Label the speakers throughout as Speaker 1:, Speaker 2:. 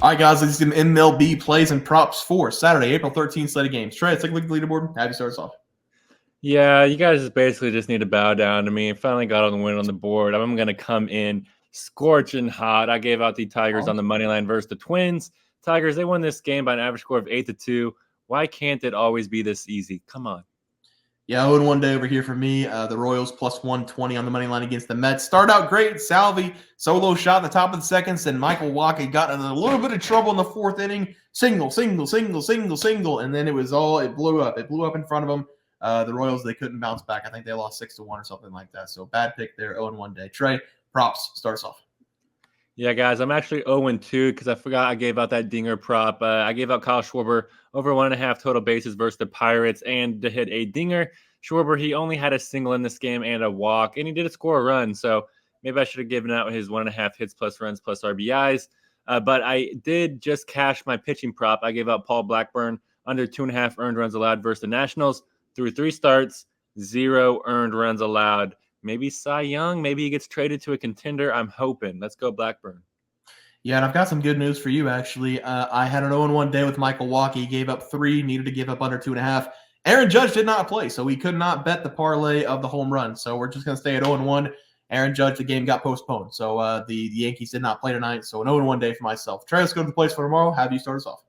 Speaker 1: All right, guys, this is some MLB plays and props for Saturday, April 13th slate of games. Trey, let's take a look at the leaderboard. Have you start us off.
Speaker 2: Yeah, you guys basically just need to bow down to me. Finally got on the win on the board. I'm going to come in scorching hot. I gave out the Tigers on the money line versus the Twins. Tigers, they won this game by an average score of 8-2. Why can't it always be this easy? Come on.
Speaker 1: Yeah, 0-1 day over here for me. The Royals plus 120 on the money line against the Mets. Start out great. Salvi, solo shot in the top of the seconds, and Michael Wacha got in a little bit of trouble in the fourth inning. Single, and then it blew up. It blew up in front of them. The Royals, they couldn't bounce back. I think they lost 6-1 or something like that. So bad pick there, 0-1 day. Trey, props, starts off.
Speaker 2: Yeah, guys, I'm actually 0-2 because I forgot I gave out that dinger prop. I gave out Kyle Schwarber over 1.5 total bases versus the Pirates and to hit a dinger. Schwarber, he only had a single in this game and a walk, and he did score a run. So maybe I should have given out his 1.5 hits plus runs plus RBIs. But I did just cash my pitching prop. I gave out Paul Blackburn under 2.5 earned runs allowed versus the Nationals. Through 3 starts, 0 earned runs allowed. Maybe Cy Young. Maybe he gets traded to a contender. I'm hoping. Let's go Blackburn.
Speaker 1: Yeah, and I've got some good news for you, actually. I had an 0-1 day with Michael Wacha. He gave up 3, needed to give up under 2.5. Aaron Judge did not play, so we could not bet the parlay of the home run. So we're just going to stay at 0-1. Aaron Judge, the game got postponed. So the Yankees did not play tonight. So an 0-1 day for myself. Trey, let's go to the place for tomorrow. Have you start us off?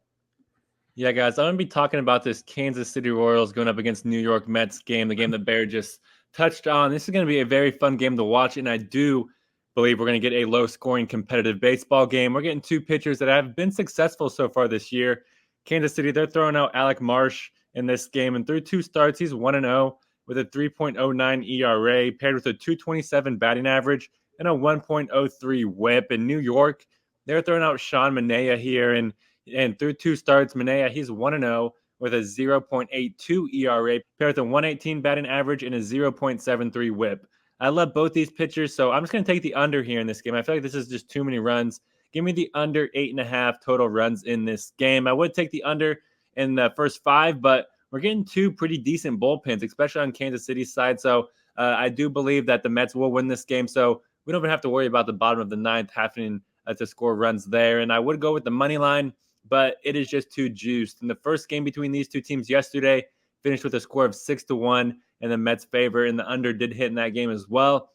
Speaker 2: Yeah, guys, I'm going to be talking about this Kansas City Royals going up against New York Mets game, the game that Bear just touched on. This is going to be a very fun game to watch, and I do believe we're going to get a low-scoring competitive baseball game. We're getting 2 pitchers that have been successful so far this year. Kansas City, they're throwing out Alec Marsh in this game, and through 2 starts, he's 1-0 with a 3.09 ERA, paired with a 227 batting average and a 1.03 WHIP. In New York, they're throwing out Sean Manaea here, and through 2 starts, Manaea, he's 1-0 with a 0.82 ERA, paired with a 118 batting average and a 0.73 WHIP. I love both these pitchers, so I'm just going to take the under here in this game. I feel like this is just too many runs. Give me the under 8.5 total runs in this game. I would take the under in the first 5, but we're getting 2 pretty decent bullpens, especially on Kansas City's side. So I do believe that the Mets will win this game. So we don't even have to worry about the bottom of the 9th having to score runs there. And I would go with the money line, but it is just too juiced. In the first game between these 2 teams yesterday, finished with a score of 6-1 in the Mets' favor, and the under did hit in that game as well.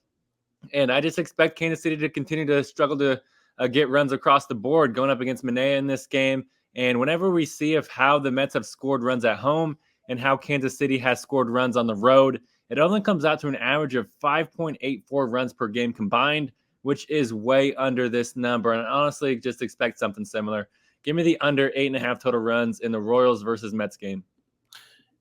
Speaker 2: And I just expect Kansas City to continue to struggle to get runs across the board going up against Manaea in this game. And whenever we see of how the Mets have scored runs at home and how Kansas City has scored runs on the road, it only comes out to an average of 5.84 runs per game combined, which is way under this number. And I honestly just expect something similar. Give me the under 8.5 total runs in the Royals versus Mets game.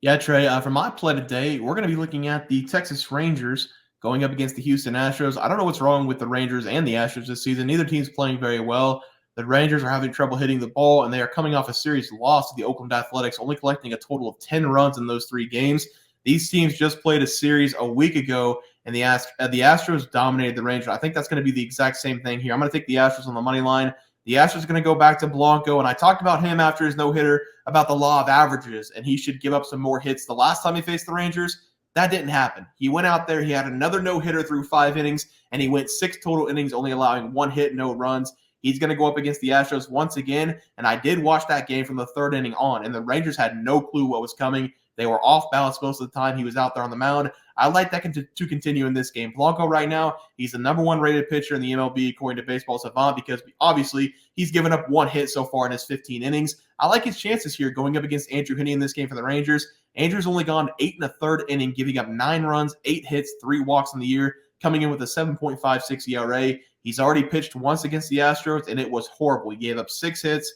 Speaker 1: Yeah, Trey, for my play today, we're going to be looking at the Texas Rangers going up against the Houston Astros. I don't know what's wrong with the Rangers and the Astros this season. Neither team's playing very well. The Rangers are having trouble hitting the ball, and they are coming off a series loss to the Oakland Athletics, only collecting a total of 10 runs in those 3 games. These teams just played a series a week ago, and the Astros dominated the Rangers. I think that's going to be the exact same thing here. I'm going to take the Astros on the money line. The Astros are going to go back to Blanco, and I talked about him after his no-hitter about the law of averages, and he should give up some more hits. The last time he faced the Rangers, that didn't happen. He went out there, he had another no-hitter through 5 innings, and he went 6 total innings, only allowing 1 hit, no runs. He's going to go up against the Astros once again, and I did watch that game from the 3rd inning on, and the Rangers had no clue what was coming. They were off balance most of the time he was out there on the mound. I like that to continue in this game. Blanco right now, he's the number 1 rated pitcher in the MLB according to Baseball Savant because obviously he's given up 1 hit so far in his 15 innings. I like his chances here going up against Andrew Heaney in this game for the Rangers. Andrew's only gone 8 1/3 inning, giving up 9 runs, 8 hits, 3 walks in the year, coming in with a 7.56 ERA. He's already pitched once against the Astros, and it was horrible. He gave up 6 hits,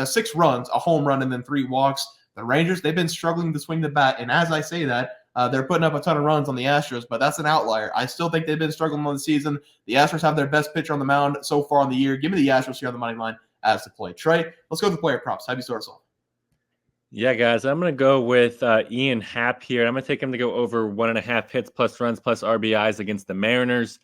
Speaker 1: 6 runs, a home run, and then 3 walks. The Rangers, they've been struggling to swing the bat, and as I say that, they're putting up a ton of runs on the Astros, but that's an outlier. I still think they've been struggling on the season. The Astros have their best pitcher on the mound so far on the year. Give me the Astros here on the money line as the play. Trey, let's go to the player props. How do you start us off?
Speaker 2: Yeah, guys, I'm going to go with Ian Happ here. I'm going to take him to go over 1.5 hits plus runs plus RBIs against the Mariners.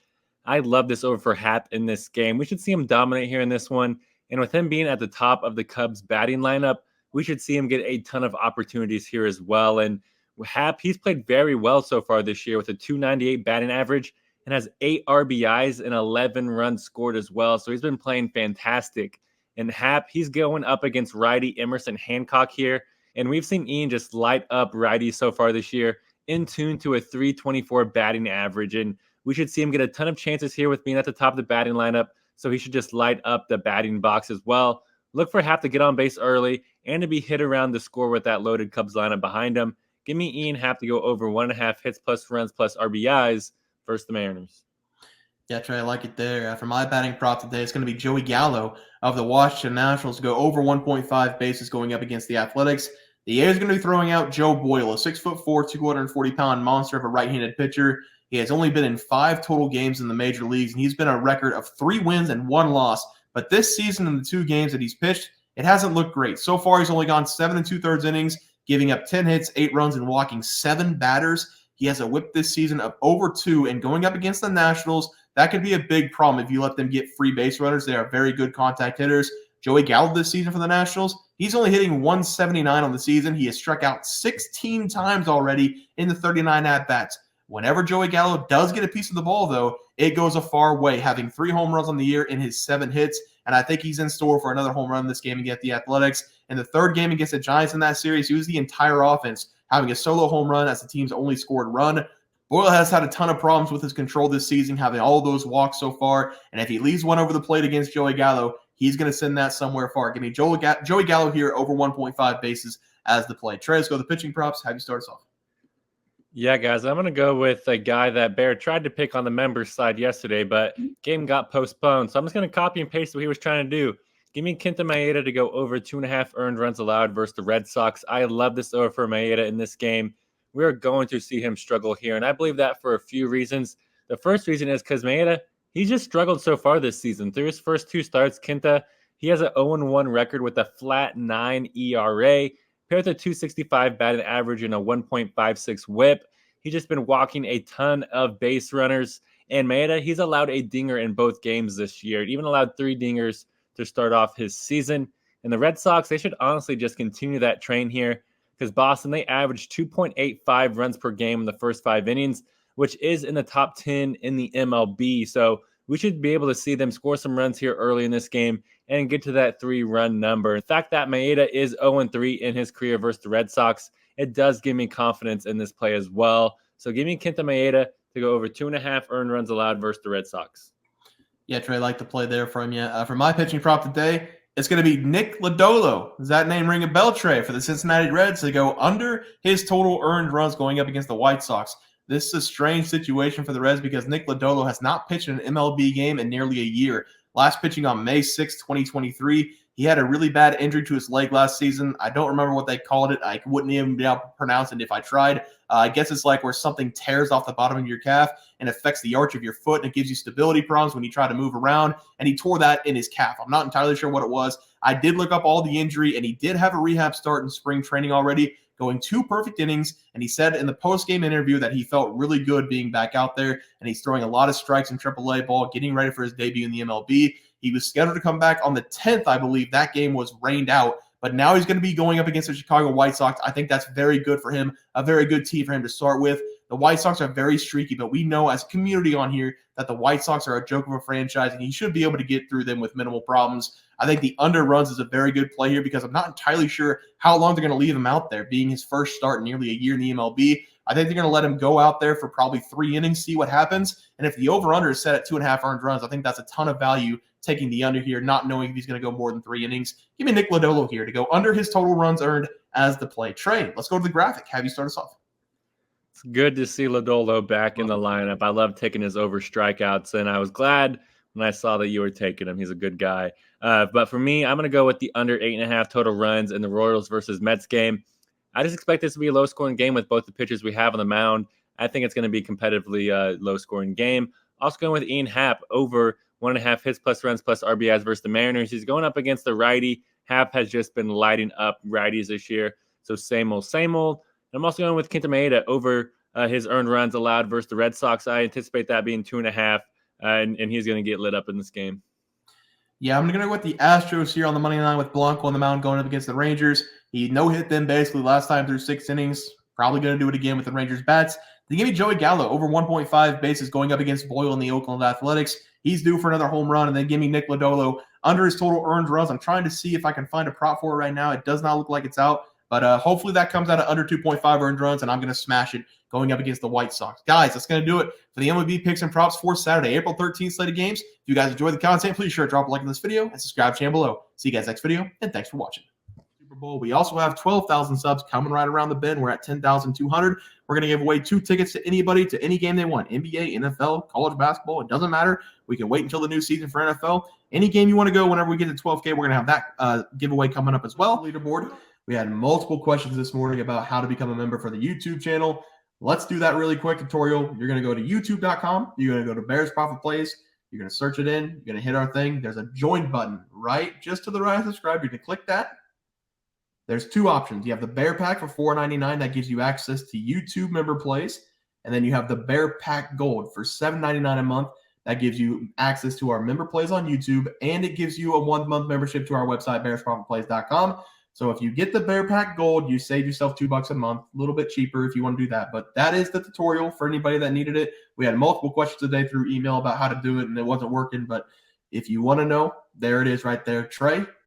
Speaker 2: I love this over for Happ in this game. We should see him dominate here in this one. And with him being at the top of the Cubs batting lineup, we should see him get a ton of opportunities here as well. And Happ, he's played very well so far this year with a 298 batting average and has 8 RBIs and 11 runs scored as well. So he's been playing fantastic. And Happ, he's going up against righty Emerson Hancock here. And we've seen Ian just light up righties so far this year, in tune to a 324 batting average. And we should see him get a ton of chances here with being at the top of the batting lineup. So he should just light up the batting box as well. Look for Happ to get on base early and to be hit around the score with that loaded Cubs lineup behind him. Give me Ian Happ to go over 1.5 hits plus runs plus RBIs versus the Mariners.
Speaker 1: Yeah, Trey, I like it there. For my batting prop today, it's going to be Joey Gallo of the Washington Nationals to go over 1.5 bases going up against the Athletics. The A's going to be throwing out Joe Boyle, a 6'4", 240-pound monster of a right-handed pitcher. He has only been in 5 total games in the major leagues, and he's been a record of 3 wins and 1 loss. But this season, in the 2 games that he's pitched, it hasn't looked great. So far, he's only gone 7 2/3 innings, giving up 10 hits, 8 runs, and walking 7 batters. He has a whip this season of over 2, and going up against the Nationals, that could be a big problem if you let them get free base runners. They are very good contact hitters. Joey Gallo this season for the Nationals, he's only hitting 179 on the season. He has struck out 16 times already in the 39 at-bats. Whenever Joey Gallo does get a piece of the ball, though, it goes a far way, having 3 home runs on the year in his 7 hits. And I think he's in store for another home run this game against the Athletics. In the 3rd game against the Giants in that series, he was the entire offense, having a solo home run as the team's only scored run. Boyle has had a ton of problems with his control this season, having all those walks so far. And if he leaves one over the plate against Joey Gallo, he's going to send that somewhere far. Give me Joey Gallo here over 1.5 bases as the play. Trey, let's go to the pitching props. Have you start us off?
Speaker 2: Yeah, guys, I'm going to go with a guy that Bear tried to pick on the members side yesterday, but game got postponed. So I'm just going to copy and paste what he was trying to do. Give me Kenta Maeda to go over 2.5 earned runs allowed versus the Red Sox. I love this over for Maeda in this game. We're going to see him struggle here, and I believe that for a few reasons. The first reason is because Maeda, he's just struggled so far this season. Through his first 2 starts, Kenta, he has an 0-1 record with a flat 9 ERA, paired with a 265 batting average and a 1.56 whip. He's just been walking a ton of base runners. And Maeda, he's allowed a dinger in both games this year. He even allowed 3 dingers to start off his season. And the Red Sox, they should honestly just continue that train here, because Boston, they averaged 2.85 runs per game in the first 5 innings, which is in the top 10 in the MLB. So we should be able to see them score some runs here early in this game and get to that 3-run number. In fact, that Maeda is 0-3 in his career versus the Red Sox. It does give me confidence in this play as well. So give me Kenta Maeda to go over 2.5 earned runs allowed versus the Red Sox.
Speaker 1: Yeah, Trey, I like the play there from you. For my pitching prop today, it's going to be Nick Lodolo. Does that name ring a bell, Trey, for the Cincinnati Reds to go under his total earned runs going up against the White Sox? This is a strange situation for the Reds because Nick Lodolo has not pitched an MLB game in nearly a year. Last pitching on May 6, 2023. He had a really bad injury to his leg last season. I don't remember what they called it. I wouldn't even be able to pronounce it if I tried. I guess it's like where something tears off the bottom of your calf and affects the arch of your foot, and it gives you stability problems when you try to move around, and he tore that in his calf. I'm not entirely sure what it was. I did look up all the injury, and he did have a rehab start in spring training already, going 2 perfect innings, and he said in the post-game interview that he felt really good being back out there, and he's throwing a lot of strikes in AAA ball, getting ready for his debut in the MLB. He was scheduled to come back on the 10th, I believe. That game was rained out, but now he's going to be going up against the Chicago White Sox. I think that's very good for him, a very good team for him to start with. The White Sox are very streaky, but we know as a community on here that the White Sox are a joke of a franchise, and he should be able to get through them with minimal problems. I think the under runs is a very good play here because I'm not entirely sure how long they're going to leave him out there, being his first start in nearly a year in the MLB. I think they're going to let him go out there for probably 3 innings, see what happens. And if the over-under is set at 2.5 earned runs, I think that's a ton of value taking the under here, not knowing if he's going to go more than 3 innings. Give me Nick Lodolo here to go under his total runs earned as the play. Trey, let's go to the graphic. Have you start us off?
Speaker 2: It's good to see Lodolo back in the lineup. I love taking his over strikeouts, and I was glad when I saw that you were taking him. He's a good guy. But for me, I'm going to go with the under 8.5 total runs in the Royals versus Mets game. I just expect this to be a low-scoring game with both the pitchers we have on the mound. I think it's going to be a competitively low-scoring game. Also going with Ian Happ over 1.5 hits plus runs plus RBIs versus the Mariners. He's going up against the righty. Happ has just been lighting up righties this year. So same old, same old. I'm also going with Kenta Maeda over his earned runs allowed versus the Red Sox. I anticipate that being 2.5, and he's going to get lit up in this game.
Speaker 1: Yeah, I'm going to go with the Astros here on the money line with Blanco on the mound going up against the Rangers. He no-hit them basically last time through 6 innings. Probably going to do it again with the Rangers bats. Then give me Joey Gallo over 1.5 bases going up against Boyle in the Oakland Athletics. He's due for another home run. And then give me Nick Lodolo under his total earned runs. I'm trying to see if I can find a prop for it right now. It does not look like it's out, but hopefully that comes out at under 2.5 earned runs, and I'm going to smash it going up against the White Sox. Guys, that's going to do it for the MLB picks and props for Saturday, April 13th slate of games. If you guys enjoyed the content, please sure to drop a like on this video and subscribe to the channel below. See you guys next video, and thanks for watching. Super Bowl. We also have 12,000 subs coming right around the bend. We're at 10,200. We're going to give away 2 tickets to anybody to any game they want. NBA, NFL, college basketball. It doesn't matter. We can wait until the new season for NFL. Any game you want to go, whenever we get to 12K, we're going to have that giveaway coming up as well. Leaderboard. We had multiple questions this morning about how to become a member for the YouTube channel. Let's do that really quick tutorial. You're going to go to youtube.com. You're going to go to Bears Profit Plays. You're going to search it in. You're going to hit our thing. There's a join button right just to the right of subscribe. You're going to click that. There's 2 options. You have the Bear Pack for $4.99. That gives you access to YouTube member plays. And then you have the Bear Pack Gold for $7.99 a month. That gives you access to our member plays on YouTube. And it gives you a 1-month membership to our website, bearsprofitplays.com. So if you get the Bear Pack Gold, you save yourself $2 a month, a little bit cheaper if you want to do that. But that is the tutorial for anybody that needed it. We had multiple questions today through email about how to do it, and it wasn't working. But if you want to know, there it is right there. Trey,